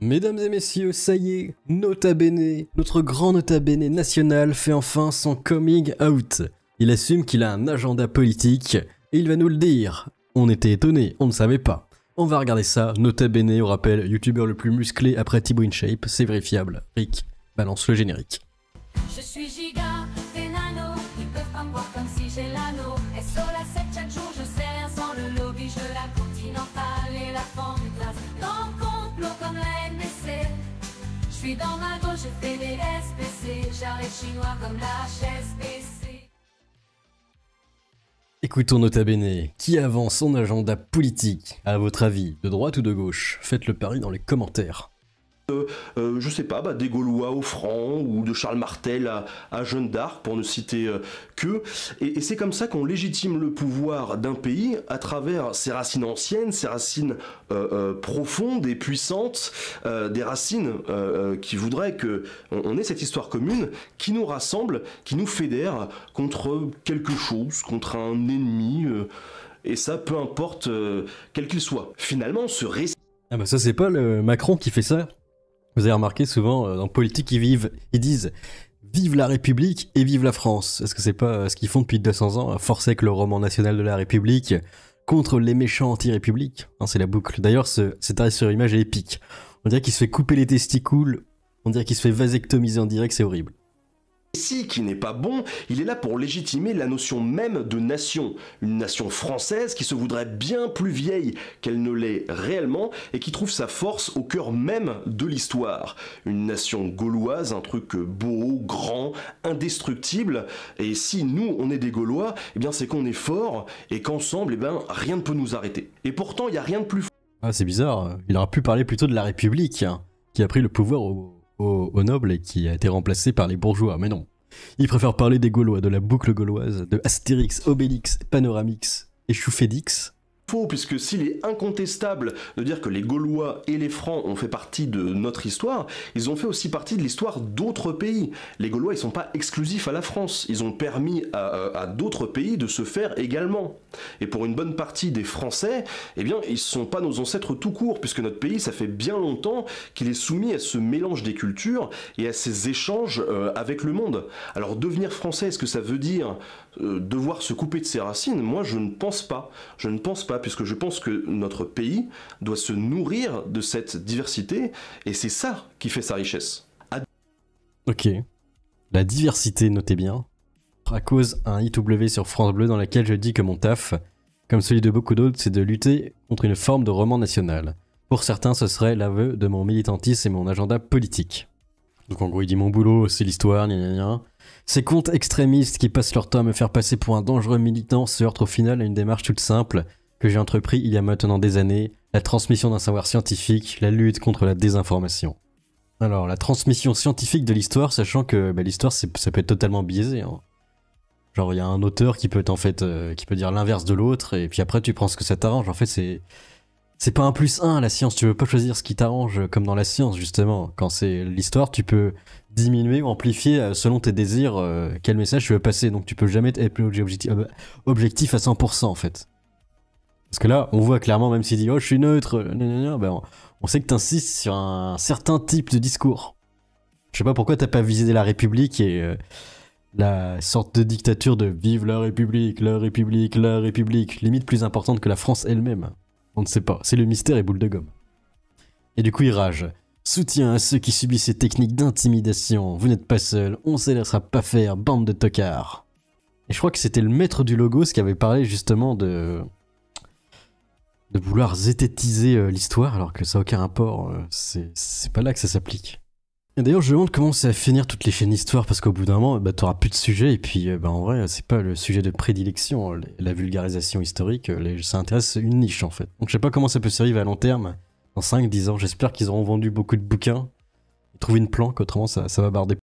Mesdames et messieurs, ça y est, Nota Bene, notre grand Nota Bene national fait enfin son coming out. Il assume qu'il a un agenda politique et il va nous le dire. On était étonnés, on ne savait pas. On va regarder ça, Nota Bene, on rappelle, youtubeur le plus musclé après Thibaut InShape, c'est vérifiable. Rick, balance le générique. Je suis giga, des nanos, ils peuvent pas me voir comme si j'ai l'anneau. SO la 7 chaque jour, je sais rien sans le lobby, je la continentale et la forme du classe. Dans le complot comme la NBC, je suis dans ma gauche, je fais des SPC, j'arrête chinois comme la HSBC. Écoutons Nota Bene, qui avance son agenda politique, à votre avis, de droite ou de gauche? Faites le pari dans les commentaires. Je sais pas, des Gaulois au franc, ou de Charles Martel à Jeanne d'Arc, pour ne citer que. Et c'est comme ça qu'on légitime le pouvoir d'un pays à travers ses racines anciennes, ses racines profondes et puissantes, des racines qui voudraient qu'on ait cette histoire commune qui nous rassemble, qui nous fédère contre quelque chose, contre un ennemi, et ça peu importe quel qu'il soit. Finalement, ce récit... Ah bah ça c'est pas le Macron qui fait ça. Vous avez remarqué souvent dans politique ils disent vive la République et vive la France. Est-ce que c'est pas ce qu'ils font depuis 200 ans, forcer avec le roman national de la République contre les méchants anti-république? C'est la boucle. D'ailleurs cet arrêt sur image est épique. On dirait qu'il se fait couper les testicules, on dirait qu'il se fait vasectomiser en direct, c'est horrible. Ici, qui n'est pas bon, il est là pour légitimer la notion même de nation. Une nation française qui se voudrait bien plus vieille qu'elle ne l'est réellement et qui trouve sa force au cœur même de l'histoire. Une nation gauloise, un truc beau, grand, indestructible. Et si nous, on est des Gaulois, eh bien c'est qu'on est fort et qu'ensemble, rien ne peut nous arrêter. Et pourtant, il n'y a rien de plus fort. Ah c'est bizarre, il aurait pu parler plutôt de la République, qui a pris le pouvoir aux nobles et qui a été remplacé par les bourgeois, mais non. Il préfère parler des Gaulois, de la boucle gauloise, de Astérix, Obélix, Panoramix et Choufédix. Faux, puisque s'il est incontestable de dire que les Gaulois et les Francs ont fait partie de notre histoire, ils ont fait aussi partie de l'histoire d'autres pays. Les Gaulois, ils sont pas exclusifs à la France, ils ont permis à d'autres pays de se faire également. Et pour une bonne partie des Français, eh bien, ils sont pas nos ancêtres tout court, puisque notre pays, ça fait bien longtemps qu'il est soumis à ce mélange des cultures et à ces échanges avec le monde. Alors devenir français, est-ce que ça veut dire devoir se couper de ses racines? Moi, je ne pense pas. Je ne pense pas, puisque je pense que notre pays doit se nourrir de cette diversité, et c'est ça qui fait sa richesse. Ok. La diversité, notez bien. À cause un IW sur France Bleu dans laquelle je dis que mon taf, comme celui de beaucoup d'autres, c'est de lutter contre une forme de roman national. Pour certains, ce serait l'aveu de mon militantisme et mon agenda politique. Donc en gros, il dit mon boulot, c'est l'histoire, gna gna gna. Ces comptes extrémistes qui passent leur temps à me faire passer pour un dangereux militant se heurtent au final à une démarche toute simple que j'ai entrepris il y a maintenant des années, la transmission d'un savoir scientifique, la lutte contre la désinformation. Alors, la transmission scientifique de l'histoire, sachant que l'histoire, ça peut être totalement biaisé. Genre, il y a un auteur qui peut qui peut dire l'inverse de l'autre, et puis après, tu prends ce que ça t'arrange. En fait, c'est pas un plus un, la science. Tu veux pas choisir ce qui t'arrange, comme dans la science, justement. Quand c'est l'histoire, tu peux diminuer ou amplifier selon tes désirs quel message tu veux passer. Donc, tu peux jamais être objectif à 100%, en fait. Parce que là, on voit clairement, même s'il dit « Oh, je suis neutre », on sait que t'insistes sur un certain type de discours. Je sais pas pourquoi t'as pas visé la République et la sorte de dictature de « Vive la République, la République, la République », limite plus importante que la France elle-même. On ne sait pas, c'est le mystère et boule de gomme. Et du coup, il rage. « Soutien à ceux qui subissent ces techniques d'intimidation, vous n'êtes pas seuls, on se laissera pas faire, bande de tocards ». Et je crois que c'était le maître du Logos qui avait parlé justement de vouloir zététiser l'histoire alors que ça n'a aucun rapport, c'est pas là que ça s'applique. Et d'ailleurs je me demande comment ça va finir toutes les chaînes d'histoire, parce qu'au bout d'un moment t'auras plus de sujet et puis en vrai c'est pas le sujet de prédilection, la vulgarisation historique, ça intéresse une niche en fait. Donc je sais pas comment ça peut survivre à long terme, dans 5-10 ans, j'espère qu'ils auront vendu beaucoup de bouquins et trouvé une planque, autrement ça va barder.